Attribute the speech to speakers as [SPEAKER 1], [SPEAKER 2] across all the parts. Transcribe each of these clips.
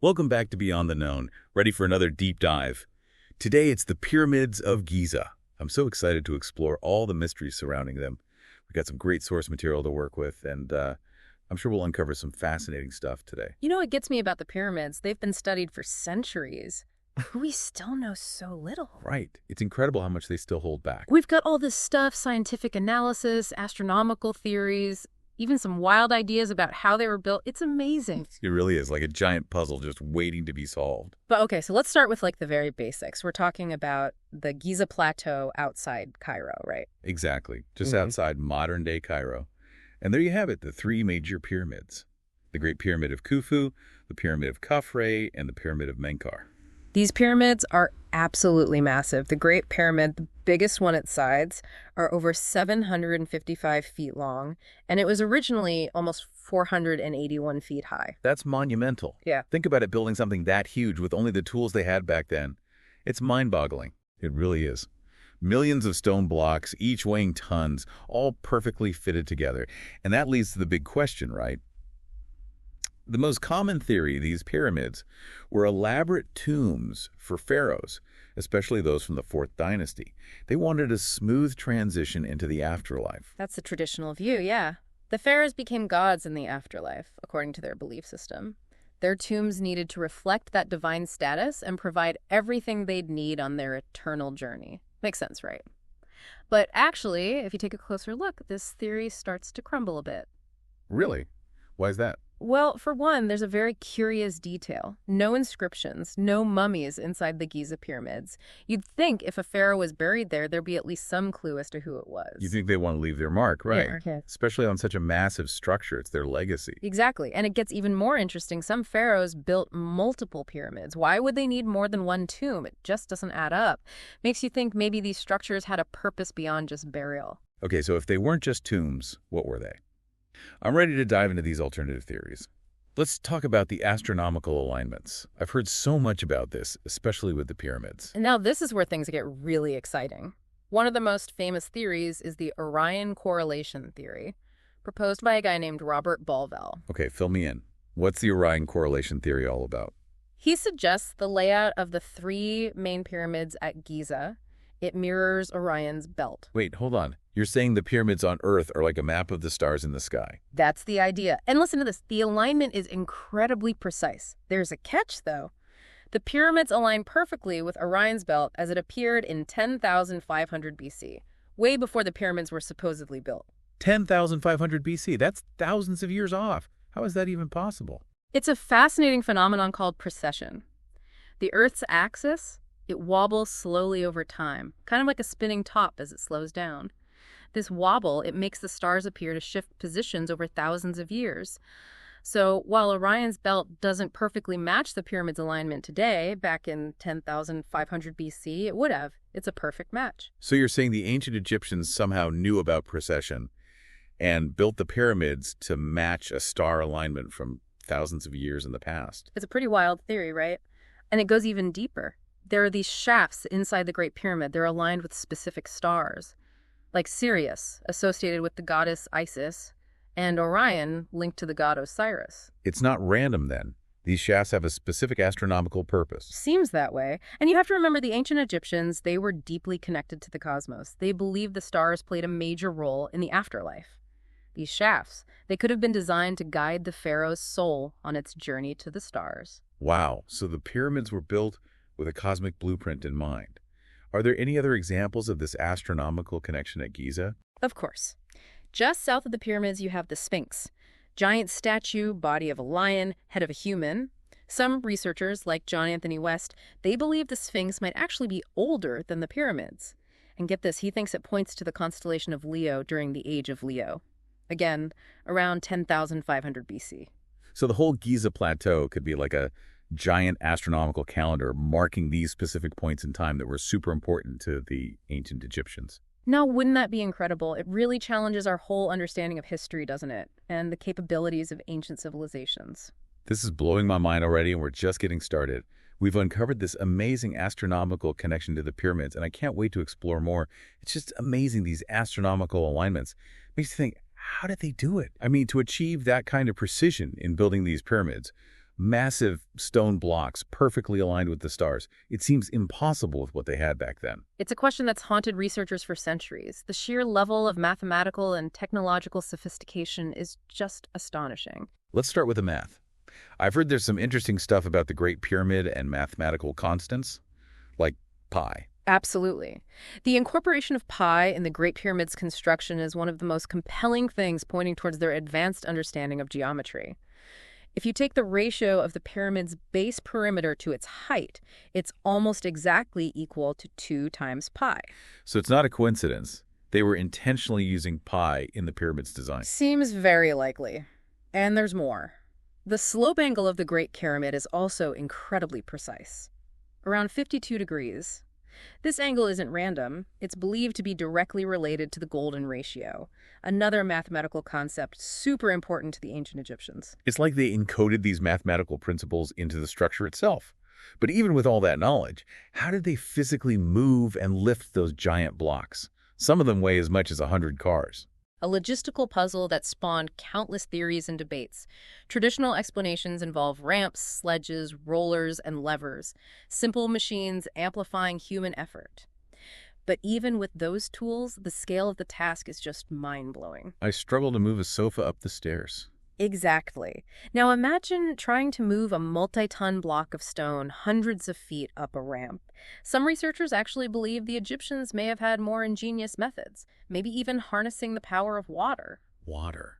[SPEAKER 1] Welcome back to Beyond the Known, ready for another deep dive. Today it's the Pyramids of Giza. I'm so excited to explore all the mysteries surrounding them. We've got some great source material to work with, and I'm sure we'll uncover some fascinating stuff today.
[SPEAKER 2] You know what gets me about the pyramids? They've been studied for centuries. We still know so little.
[SPEAKER 1] Right. It's incredible how much they still hold back.
[SPEAKER 2] We've got all this stuff, scientific analysis, astronomical theories, even some wild ideas about how they were built. It's amazing.
[SPEAKER 1] It really is like a giant puzzle just waiting to be solved.
[SPEAKER 2] But okay, so let's start with like the very basics. We're talking about the Giza Plateau outside Cairo, right?
[SPEAKER 1] Exactly. Just outside modern-day Cairo. And there you have it, the three major pyramids. The Great Pyramid of Khufu, the Pyramid of Khafre, and the Pyramid of Menkaure.
[SPEAKER 2] These pyramids are absolutely massive. The Great Pyramid, the biggest one its sides, are over 755 feet long, and it was originally almost 481 feet high.
[SPEAKER 1] That's monumental.
[SPEAKER 2] Yeah.
[SPEAKER 1] Think about it building something that huge with only the tools they had back then. It's mind-boggling. It really is. Millions of stone blocks, each weighing tons, all perfectly fitted together. And that leads to the big question, right? The most common theory, these pyramids were elaborate tombs for pharaohs, especially those from the 4th dynasty. They wanted a smooth transition into the afterlife.
[SPEAKER 2] That's the traditional view, yeah. The pharaohs became gods in the afterlife, according to their belief system. Their tombs needed to reflect that divine status and provide everything they'd need on their eternal journey. Makes sense, right? But actually, if you take a closer look, this theory starts to crumble a bit.
[SPEAKER 1] Really? Why is that?
[SPEAKER 2] Well, for one, there's a very curious detail. No inscriptions, no mummies inside the Giza pyramids. You'd think if a pharaoh was buried there, there'd be at least some clue as to who it was.
[SPEAKER 1] You think they want to leave their mark, right?
[SPEAKER 2] Yeah, okay.
[SPEAKER 1] Especially on such a massive structure. It's their legacy.
[SPEAKER 2] Exactly. And it gets even more interesting. Some pharaohs built multiple pyramids. Why would they need more than one tomb? It just doesn't add up. Makes you think maybe these structures had a purpose beyond just burial.
[SPEAKER 1] Okay, so if they weren't just tombs, what were they? I'm ready to dive into these alternative theories. Let's talk about the astronomical alignments. I've heard so much about this, especially with the pyramids.
[SPEAKER 2] And now this is where things get really exciting. One of the most famous theories is the Orion correlation theory, proposed by a guy named Robert Bauval.
[SPEAKER 1] Okay, fill me in. What's the Orion correlation theory all about?
[SPEAKER 2] He suggests the layout of the three main pyramids at Giza. It mirrors Orion's belt.
[SPEAKER 1] Wait, hold on. You're saying the pyramids on Earth are like a map of the stars in the sky.
[SPEAKER 2] That's the idea. And listen to this. The alignment is incredibly precise. There's a catch, though. The pyramids align perfectly with Orion's belt as it appeared in 10,500 BC, way before the pyramids were supposedly built.
[SPEAKER 1] 10,500 BC. That's thousands of years off. How is that even possible?
[SPEAKER 2] It's a fascinating phenomenon called precession. The Earth's axis, it wobbles slowly over time, kind of like a spinning top as it slows down. This wobble, it makes the stars appear to shift positions over thousands of years. So while Orion's belt doesn't perfectly match the pyramid's alignment today, back in 10,500 BC, it would have. It's a perfect match.
[SPEAKER 1] So you're saying the ancient Egyptians somehow knew about precession and built the pyramids to match a star alignment from thousands of years in the past.
[SPEAKER 2] It's a pretty wild theory, right? And it goes even deeper. There are these shafts inside the Great Pyramid. They're aligned with specific stars, like Sirius, associated with the goddess Isis, and Orion, linked to the god Osiris.
[SPEAKER 1] It's not random, then. These shafts have a specific astronomical purpose.
[SPEAKER 2] Seems that way. And you have to remember the ancient Egyptians, they were deeply connected to the cosmos. They believed the stars played a major role in the afterlife. These shafts, they could have been designed to guide the pharaoh's soul on its journey to the stars.
[SPEAKER 1] Wow, so the pyramids were built with a cosmic blueprint in mind. Are there any other examples of this astronomical connection at Giza?
[SPEAKER 2] Of course. Just south of the pyramids, you have the Sphinx. Giant statue, body of a lion, head of a human. Some researchers, like John Anthony West, they believe the Sphinx might actually be older than the pyramids. And get this, he thinks it points to the constellation of Leo during the age of Leo. Again, around 10,500 BC.
[SPEAKER 1] So the whole Giza Plateau could be like a giant astronomical calendar marking these specific points in time that were super important to the ancient Egyptians.
[SPEAKER 2] Now, wouldn't that be incredible? It really challenges our whole understanding of history, doesn't it? And the capabilities of ancient civilizations.
[SPEAKER 1] This is blowing my mind already, and we're just getting started. We've uncovered this amazing astronomical connection to the pyramids, and I can't wait to explore more. It's just amazing, these astronomical alignments. Makes you think, how did they do it? I mean, to achieve that kind of precision in building these pyramids, Massive stone blocks perfectly aligned with the stars. It seems impossible with what they had back then.
[SPEAKER 2] It's a question that's haunted researchers for centuries. The sheer level of mathematical and technological sophistication is just astonishing.
[SPEAKER 1] Let's start with the math. I've heard there's some interesting stuff about the Great Pyramid and mathematical constants, like pi.
[SPEAKER 2] Absolutely. The incorporation of pi in the Great Pyramid's construction is one of the most compelling things pointing towards their advanced understanding of geometry. If you take the ratio of the pyramid's base perimeter to its height, it's almost exactly equal to 2 times pi.
[SPEAKER 1] So it's not a coincidence. They were intentionally using pi in the pyramid's design.
[SPEAKER 2] Seems very likely. And there's more. The slope angle of the Great Pyramid is also incredibly precise, around 52 degrees. This angle isn't random. It's believed to be directly related to the golden ratio, another mathematical concept super important to the ancient Egyptians.
[SPEAKER 1] It's like they encoded these mathematical principles into the structure itself. But even with all that knowledge, how did they physically move and lift those giant blocks? Some of them weigh as much as 100 cars.
[SPEAKER 2] A logistical puzzle that spawned countless theories and debates. Traditional explanations involve ramps, sledges, rollers, and levers, simple machines amplifying human effort. But even with those tools, the scale of the task is just mind-blowing.
[SPEAKER 1] I struggle to move a sofa up the stairs.
[SPEAKER 2] Exactly. Now imagine trying to move a multi-ton block of stone hundreds of feet up a ramp. Some researchers actually believe the Egyptians may have had more ingenious methods, maybe even harnessing the power of water.
[SPEAKER 1] Water.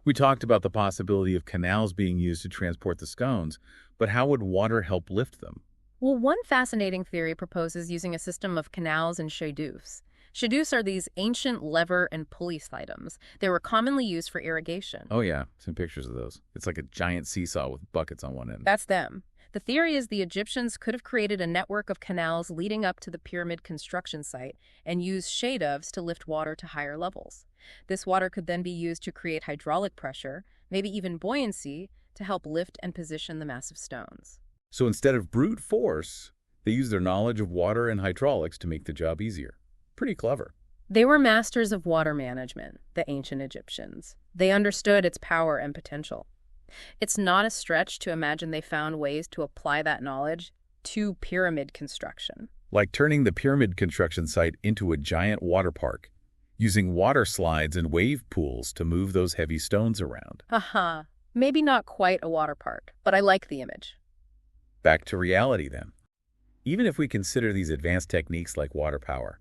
[SPEAKER 1] We talked about the possibility of canals being used to transport the stones, but how would water help lift them?
[SPEAKER 2] Well, one fascinating theory proposes using a system of canals and shadufs. Shadufs are these ancient lever and pulley items. They were commonly used for irrigation.
[SPEAKER 1] Oh yeah, some pictures of those. It's like a giant seesaw with buckets on one end.
[SPEAKER 2] That's them. The theory is the Egyptians could have created a network of canals leading up to the pyramid construction site and used shadufs to lift water to higher levels. This water could then be used to create hydraulic pressure, maybe even buoyancy, to help lift and position the massive stones.
[SPEAKER 1] So instead of brute force, they used their knowledge of water and hydraulics to make the job easier. Pretty clever.
[SPEAKER 2] They were masters of water management, the ancient Egyptians. They understood its power and potential. It's not a stretch to imagine they found ways to apply that knowledge to pyramid construction.
[SPEAKER 1] Like turning the pyramid construction site into a giant water park, using water slides and wave pools to move those heavy stones around.
[SPEAKER 2] Haha, maybe not quite a water park, but I like the image.
[SPEAKER 1] Back to reality then. Even if we consider these advanced techniques like water power,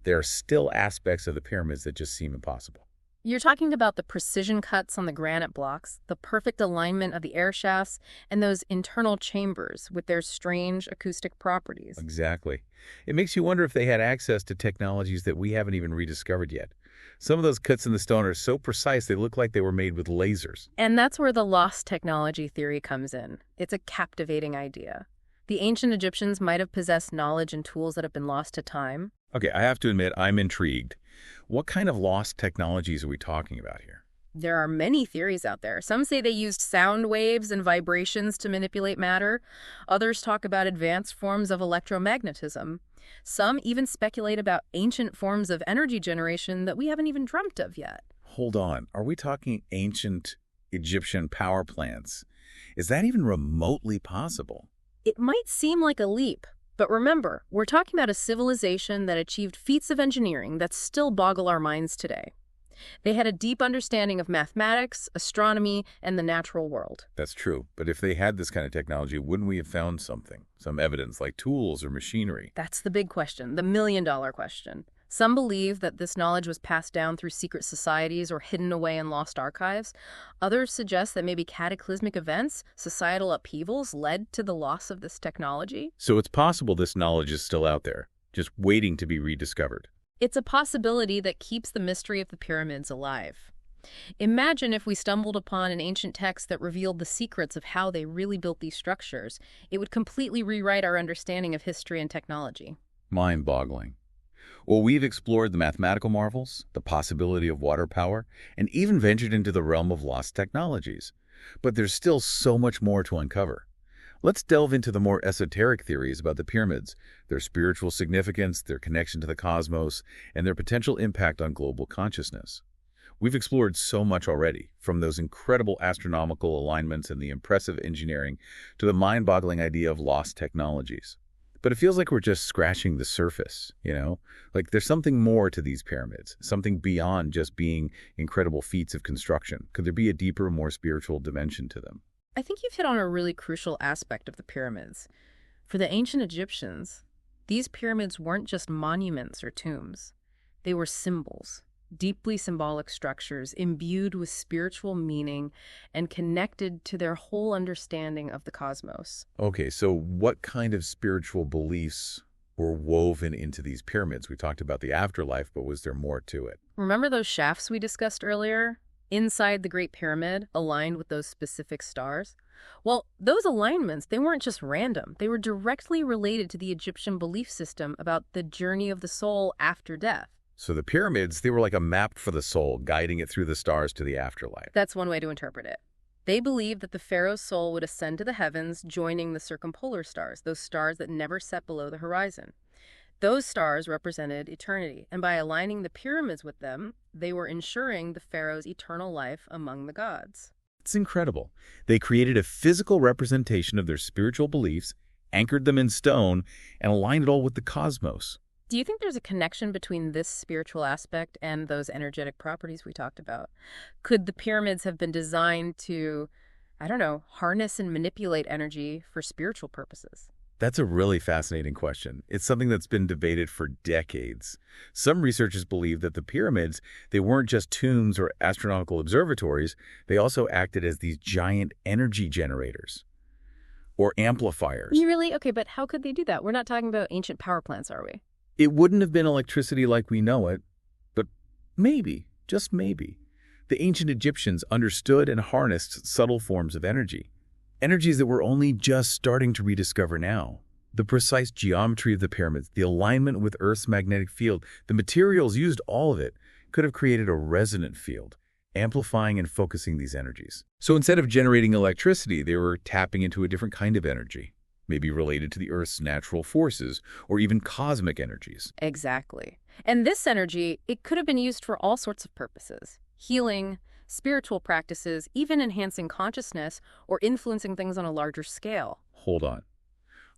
[SPEAKER 1] there are still aspects of the pyramids that just seem impossible.
[SPEAKER 2] You're talking about the precision cuts on the granite blocks, the perfect alignment of the air shafts, and those internal chambers with their strange acoustic properties.
[SPEAKER 1] Exactly. It makes you wonder if they had access to technologies that we haven't even rediscovered yet. Some of those cuts in the stone are so precise they look like they were made with lasers.
[SPEAKER 2] And that's where the lost technology theory comes in. It's a captivating idea. The ancient Egyptians might have possessed knowledge and tools that have been lost to time.
[SPEAKER 1] Okay, I have to admit, I'm intrigued. What kind of lost technologies are we talking about here?
[SPEAKER 2] There are many theories out there. Some say they used sound waves and vibrations to manipulate matter. Others talk about advanced forms of electromagnetism. Some even speculate about ancient forms of energy generation that we haven't even dreamt of yet.
[SPEAKER 1] Hold on, are we talking ancient Egyptian power plants? Is that even remotely possible?
[SPEAKER 2] It might seem like a leap, but remember, we're talking about a civilization that achieved feats of engineering that still boggle our minds today. They had a deep understanding of mathematics, astronomy, and the natural world.
[SPEAKER 1] That's true, but if they had this kind of technology, wouldn't we have found something? Some evidence, like tools or machinery?
[SPEAKER 2] That's the big question, the million-dollar question. Some believe that this knowledge was passed down through secret societies or hidden away in lost archives. Others suggest that maybe cataclysmic events, societal upheavals, led to the loss of this technology.
[SPEAKER 1] So it's possible this knowledge is still out there, just waiting to be rediscovered.
[SPEAKER 2] It's a possibility that keeps the mystery of the pyramids alive. Imagine if we stumbled upon an ancient text that revealed the secrets of how they really built these structures. It would completely rewrite our understanding of history and technology.
[SPEAKER 1] Mind-boggling. Well, we've explored the mathematical marvels, the possibility of water power, and even ventured into the realm of lost technologies. But there's still so much more to uncover. Let's delve into the more esoteric theories about the pyramids, their spiritual significance, their connection to the cosmos, and their potential impact on global consciousness. We've explored so much already, from those incredible astronomical alignments and the impressive engineering to the mind-boggling idea of lost technologies. But it feels like we're just scratching the surface, you know? Like there's something more to these pyramids, something beyond just being incredible feats of construction. Could there be a deeper, more spiritual dimension to them?
[SPEAKER 2] I think you've hit on a really crucial aspect of the pyramids. For the ancient Egyptians, these pyramids weren't just monuments or tombs. They were symbols, deeply symbolic structures imbued with spiritual meaning and connected to their whole understanding of the cosmos.
[SPEAKER 1] Okay, so what kind of spiritual beliefs were woven into these pyramids? We talked about the afterlife, but was there more to it?
[SPEAKER 2] Remember those shafts we discussed earlier? Inside the Great Pyramid, aligned with those specific stars? Well, those alignments, they weren't just random. They were directly related to the Egyptian belief system about the journey of the soul after death.
[SPEAKER 1] So the pyramids, they were like a map for the soul, guiding it through the stars to the afterlife.
[SPEAKER 2] That's one way to interpret it. They believed that the pharaoh's soul would ascend to the heavens, joining the circumpolar stars, those stars that never set below the horizon. Those stars represented eternity, and by aligning the pyramids with them, they were ensuring the pharaoh's eternal life among the gods.
[SPEAKER 1] It's incredible. They created a physical representation of their spiritual beliefs, anchored them in stone, and aligned it all with the cosmos.
[SPEAKER 2] Do you think there's a connection between this spiritual aspect and those energetic properties we talked about? Could the pyramids have been designed to, I don't know, harness and manipulate energy for spiritual purposes?
[SPEAKER 1] That's a really fascinating question. It's something that's been debated for decades. Some researchers believe that the pyramids, they weren't just tombs or astronomical observatories, they also acted as these giant energy generators or amplifiers.
[SPEAKER 2] You really? Okay, but how could they do that? We're not talking about ancient power plants, are we?
[SPEAKER 1] It wouldn't have been electricity like we know it, but maybe, just maybe, the ancient Egyptians understood and harnessed subtle forms of energy. Energies that we're only just starting to rediscover now. The precise geometry of the pyramids, the alignment with Earth's magnetic field, the materials used, all of it, could have created a resonant field, amplifying and focusing these energies. So instead of generating electricity, they were tapping into a different kind of energy, maybe related to the Earth's natural forces, or even cosmic energies.
[SPEAKER 2] Exactly. And this energy, it could have been used for all sorts of purposes. Healing, spiritual practices, even enhancing consciousness or influencing things on a larger scale.
[SPEAKER 1] Hold on.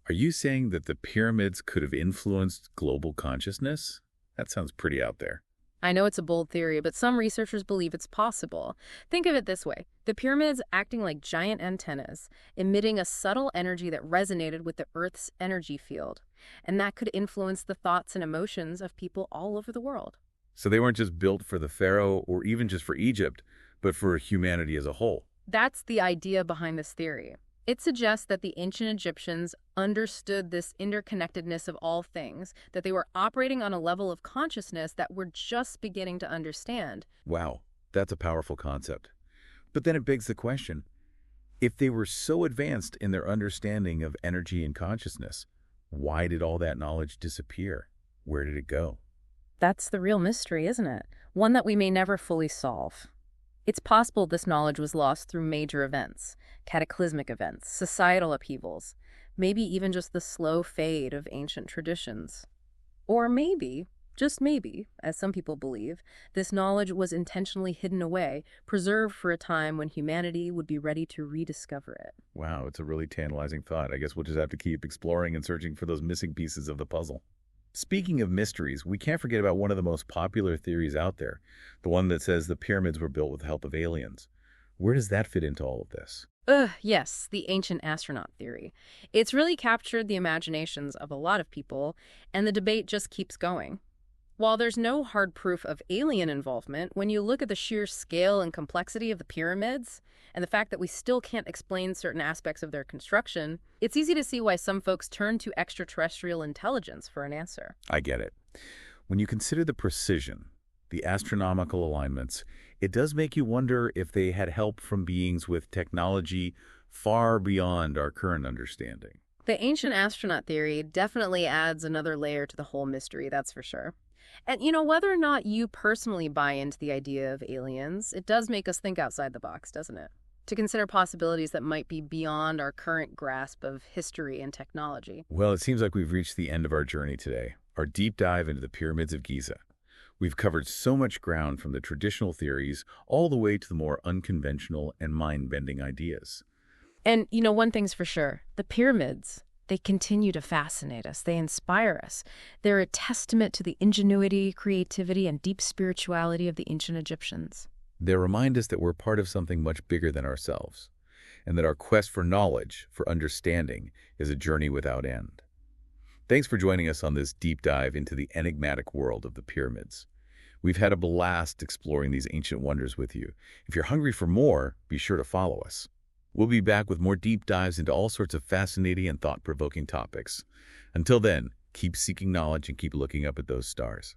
[SPEAKER 1] Are you saying that the pyramids could have influenced global consciousness? That sounds pretty out there.
[SPEAKER 2] I know it's a bold theory, but some researchers believe it's possible. Think of it this way. The pyramids acting like giant antennas, emitting a subtle energy that resonated with the Earth's energy field. And that could influence the thoughts and emotions of people all over the world.
[SPEAKER 1] So they weren't just built for the pharaoh or even just for Egypt, but for humanity as a whole.
[SPEAKER 2] That's the idea behind this theory. It suggests that the ancient Egyptians understood this interconnectedness of all things, that they were operating on a level of consciousness that we're just beginning to understand.
[SPEAKER 1] Wow, that's a powerful concept. But then it begs the question, if they were so advanced in their understanding of energy and consciousness, why did all that knowledge disappear? Where did it go?
[SPEAKER 2] That's the real mystery, isn't it? One that we may never fully solve. It's possible this knowledge was lost through major events, cataclysmic events, societal upheavals, maybe even just the slow fade of ancient traditions. Or maybe, just maybe, as some people believe, this knowledge was intentionally hidden away, preserved for a time when humanity would be ready to rediscover it.
[SPEAKER 1] Wow, it's a really tantalizing thought. I guess we'll just have to keep exploring and searching for those missing pieces of the puzzle. Speaking of mysteries, we can't forget about one of the most popular theories out there, the one that says the pyramids were built with the help of aliens. Where does that fit into all of this?
[SPEAKER 2] Yes, the ancient astronaut theory. It's really captured the imaginations of a lot of people, and the debate just keeps going. While there's no hard proof of alien involvement, when you look at the sheer scale and complexity of the pyramids, and the fact that we still can't explain certain aspects of their construction, it's easy to see why some folks turn to extraterrestrial intelligence for an answer.
[SPEAKER 1] I get it. When you consider the precision, the astronomical alignments, it does make you wonder if they had help from beings with technology far beyond our current understanding.
[SPEAKER 2] The ancient astronaut theory definitely adds another layer to the whole mystery, that's for sure. And, whether or not you personally buy into the idea of aliens, it does make us think outside the box, doesn't it? To consider possibilities that might be beyond our current grasp of history and technology.
[SPEAKER 1] Well, it seems like we've reached the end of our journey today, our deep dive into the pyramids of Giza. We've covered so much ground from the traditional theories all the way to the more unconventional and mind-bending ideas.
[SPEAKER 2] And, one thing's for sure. The pyramids, they continue to fascinate us. They inspire us. They're a testament to the ingenuity, creativity, and deep spirituality of the ancient Egyptians.
[SPEAKER 1] They remind us that we're part of something much bigger than ourselves, and that our quest for knowledge, for understanding, is a journey without end. Thanks for joining us on this deep dive into the enigmatic world of the pyramids. We've had a blast exploring these ancient wonders with you. If you're hungry for more, be sure to follow us. We'll be back with more deep dives into all sorts of fascinating and thought-provoking topics. Until then, keep seeking knowledge and keep looking up at those stars.